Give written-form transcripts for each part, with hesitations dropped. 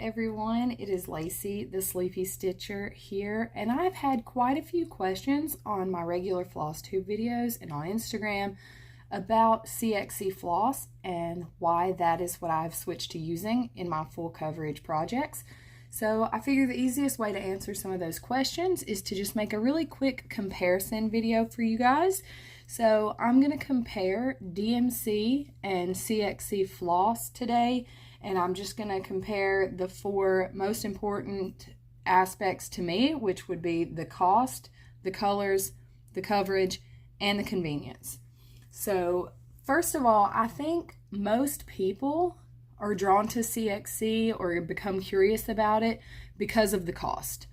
everyone, it is Lacey, the Sleepy Stitcher here, and I've had quite a few questions on my regular Flosstube videos and on Instagram about CXC floss and why that is what I've switched to using in my full coverage projects. So I figure the easiest way to answer some of those questions is to just make a really quick comparison video for you guys. So I'm going to compare DMC and CXC floss today, and I'm just going to compare the four most important aspects to me, which would be the cost, the colors, the coverage, and the convenience. So first of all, I think most people are drawn to CXC or become curious about it because of the cost.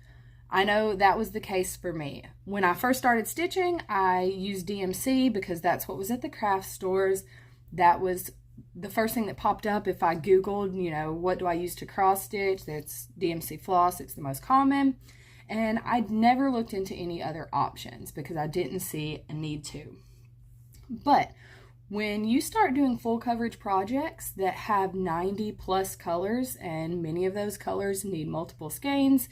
I know that was the case for me. When I first started stitching, I used DMC because that's what was at the craft stores. That was the first thing that popped up if I Googled, what do I use to cross stitch? That's DMC floss, it's the most common. And I'd never looked into any other options because I didn't see a need to. But when you start doing full coverage projects that have 90 plus colors, and many of those colors need multiple skeins,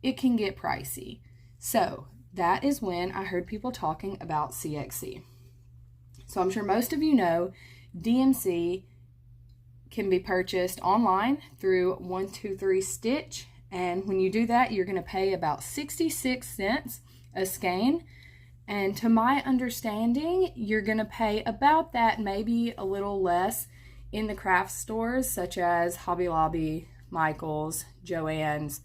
it can get pricey. So that is when I heard people talking about CXC. So I'm sure most of you know DMC can be purchased online through 123 Stitch, and when you do that, you're going to pay about 66 cents a skein. And to my understanding, you're going to pay about that, maybe a little less, in the craft stores such as Hobby Lobby, Michael's, Joann's,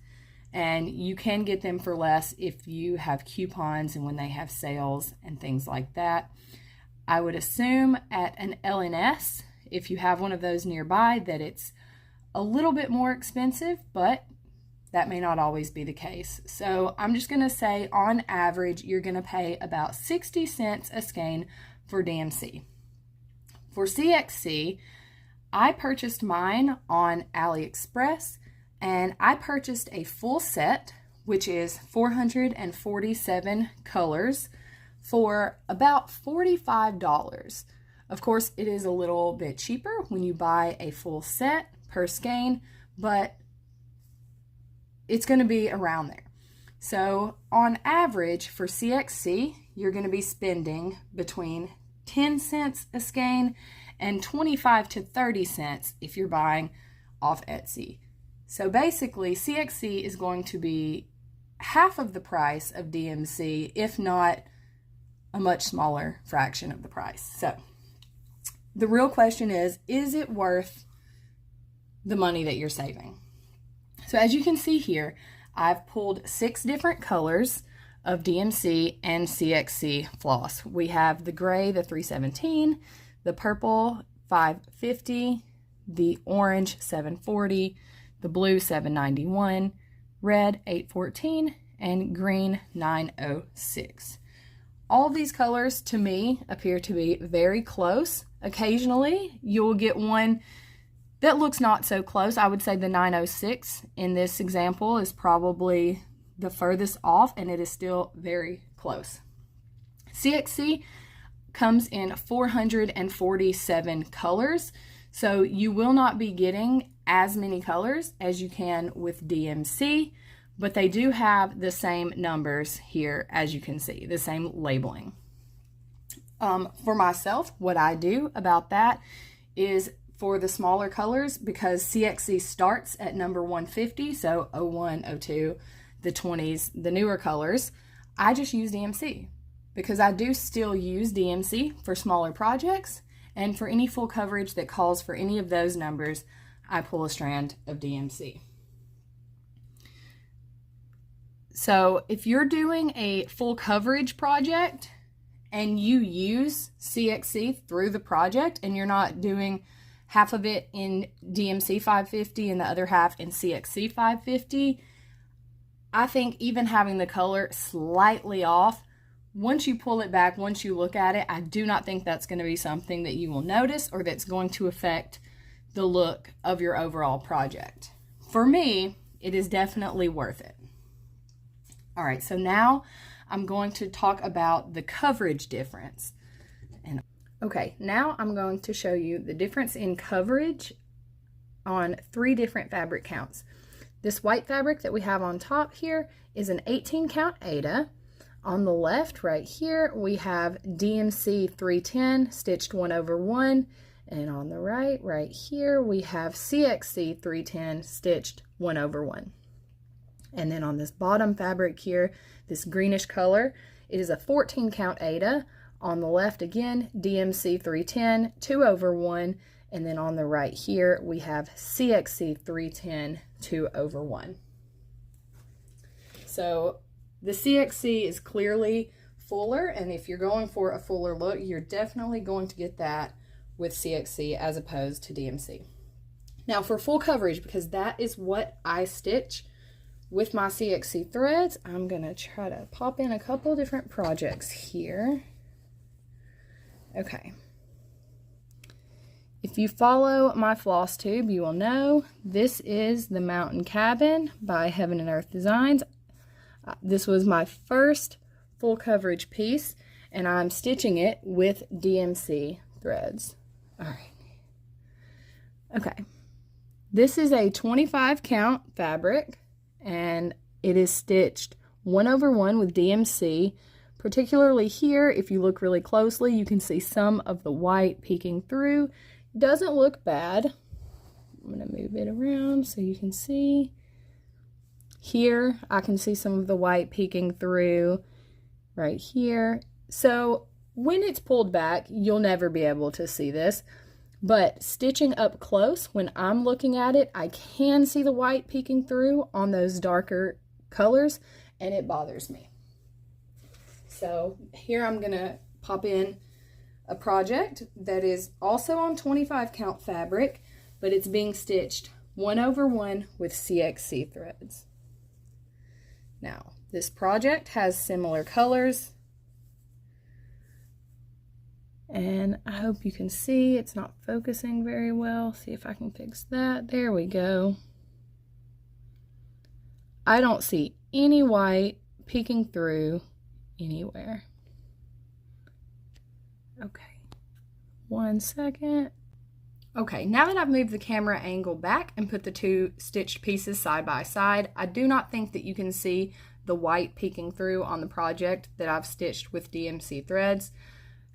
and you can get them for less if you have coupons and when they have sales and things like that. I would assume at an LNS, if you have one of those nearby, that it's a little bit more expensive, but that may not always be the case. So I'm just going to say on average, you're going to pay about 60 cents a skein for DMC. For CXC, I purchased mine on AliExpress, and I purchased a full set, which is 447 colors, for about $45. Of course, it is a little bit cheaper when you buy a full set per skein, but it's going to be around there. So on average for CXC, you're going to be spending between 10 cents a skein and 25 to 30 cents if you're buying off Etsy. So basically, CXC is going to be half of the price of DMC, if not a much smaller fraction of the price. So the real question is it worth the money that you're saving? So as you can see here, I've pulled 6 different colors of DMC and CXC floss. We have the gray, the 317, the purple 550, the orange 740, the blue 791, red 814, and green 906. All of these colors to me appear to be very close. Occasionally you'll get one that looks not so close. I would say the 906 in this example is probably the furthest off, and it is still very close. CXC comes in 447 colors, so you will not be getting as many colors as you can with DMC, but they do have the same numbers here, as you can see, the same labeling. For myself, what I do about that is for the smaller colors, because CXC starts at number 150, so 01, 02, the 20s, the newer colors, I just use DMC because I do still use DMC for smaller projects, and for any full coverage that calls for any of those numbers, I pull a strand of DMC. So if you're doing a full coverage project and you use CXC through the project and you're not doing half of it in DMC 550 and the other half in CXC 550, I think even having the color slightly off, once you pull it back, once you look at it, I do not think that's going to be something that you will notice or that's going to affect the look of your overall project. For me, it is definitely worth it. All right, so now I'm going to talk about the coverage difference. Okay, now I'm going to show you the difference in coverage on 3 different fabric counts. This white fabric that we have on top here is an 18 count Aida. On the left right here we have DMC 310 stitched 1/1, and on the right here we have CXC 310 stitched 1/1. And then on this bottom fabric here, this greenish color, it is a 14 count Aida. On the left again, DMC 310 2/1, and then on the right here we have CXC 310 2/1. So the CXC is clearly fuller, and if you're going for a fuller look, you're definitely going to get that with CXC as opposed to DMC. Now for full coverage, because that is what I stitch with my CXC threads, I'm gonna try to pop in a couple different projects here. Okay. If you follow my floss tube, you will know this is the Mountain Cabin by Heaven and Earth Designs. This was my first full coverage piece, and I'm stitching it with DMC threads. All right. Okay. This is a 25 count fabric, and it is stitched 1/1 with DMC. Particularly here, if you look really closely, you can see some of the white peeking through. Doesn't look bad. I'm going to move it around so you can see. Here, I can see some of the white peeking through right here. So when it's pulled back, you'll never be able to see this. But stitching up close, when I'm looking at it, I can see the white peeking through on those darker colors, and it bothers me. So here I'm going to pop in a project that is also on 25 count fabric, but it's being stitched 1/1 with CXC threads. Now, this project has similar colors, and I hope you can see it's not focusing very well. See if I can fix that. There we go. I don't see any white peeking through anywhere. Okay, 1 second. Okay, now that I've moved the camera angle back and put the 2 stitched pieces side by side, I do not think that you can see the white peeking through on the project that I've stitched with DMC threads.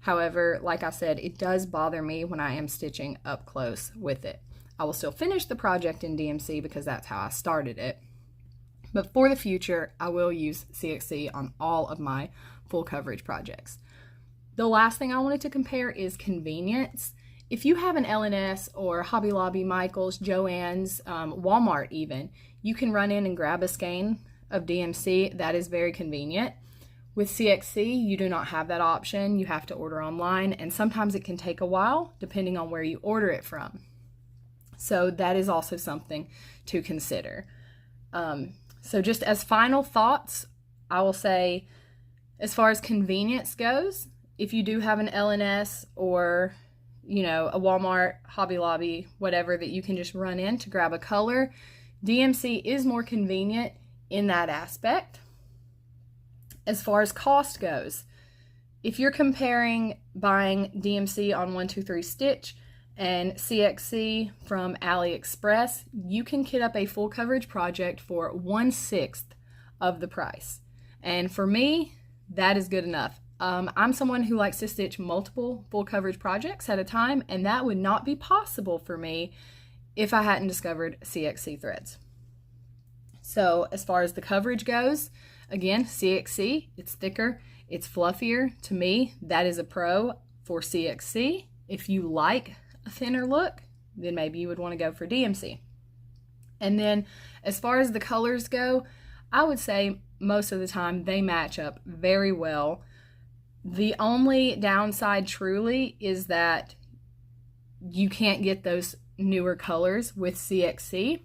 However, like I said, it does bother me when I am stitching up close with it. I will still finish the project in DMC because that's how I started it. But for the future, I will use CXC on all of my full coverage projects. The last thing I wanted to compare is convenience. If you have an LNS or Hobby Lobby, Michael's, Joann's, Walmart even, you can run in and grab a skein of DMC. That is very convenient. With CXC, you do not have that option. You have to order online, and sometimes it can take a while depending on where you order it from. So that is also something to consider. So just as final thoughts, I will say, as far as convenience goes, if you do have an LNS or a Walmart, Hobby Lobby, whatever, that you can just run in to grab a color, DMC is more convenient in that aspect. As far as cost goes, if you're comparing buying DMC on 123 Stitch and CXC from AliExpress, you can kit up a full coverage project for 1/6 of the price. And for me, that is good enough. I'm someone who likes to stitch multiple full coverage projects at a time, and that would not be possible for me if I hadn't discovered CXC threads. So as far as the coverage goes, again, CXC, it's thicker, it's fluffier. To me, that is a pro for CXC. If you like a thinner look, then maybe you would want to go for DMC. And then as far as the colors go, I would say most of the time they match up very well. The only downside truly is that you can't get those newer colors with CXC.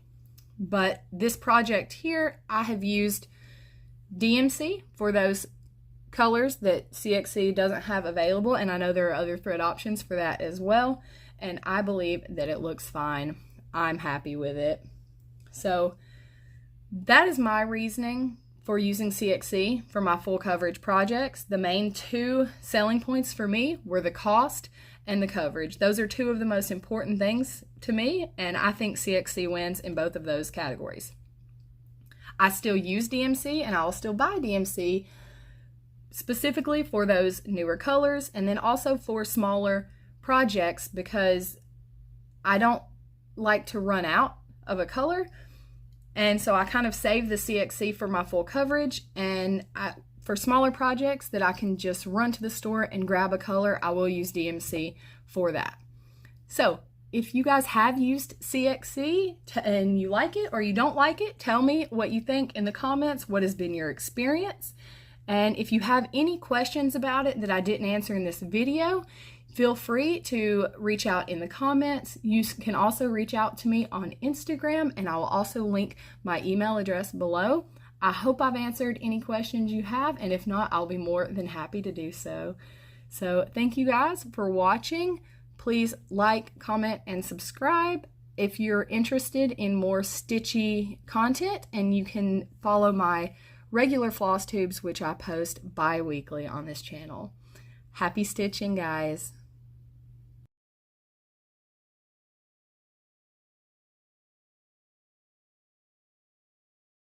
But this project here, I have used DMC for those colors that CXC doesn't have available, and I know there are other thread options for that as well, and I believe that it looks fine. I'm happy with it. So that is my reasoning for using CXC for my full coverage projects. The main 2 selling points for me were the cost and the coverage. Those are two of the most important things to me, and I think CXC wins in both of those categories. I still use DMC, and I'll still buy DMC specifically for those newer colors, and then also for smaller projects, because I don't like to run out of a color, and so I kind of save the CXC for my full coverage, and for smaller projects that I can just run to the store and grab a color, I will use DMC for that. So if you guys have used CXC and you like it or you don't like it, tell me what you think in the comments. What has been your experience? And if you have any questions about it that I didn't answer in this video, feel free to reach out in the comments. You can also reach out to me on Instagram, and I will also link my email address below. I hope I've answered any questions you have, and if not, I'll be more than happy to do so. So thank you guys for watching. Please like, comment, and subscribe if you're interested in more stitchy content, and you can follow my regular floss tubes, which I post bi-weekly on this channel. Happy stitching, guys.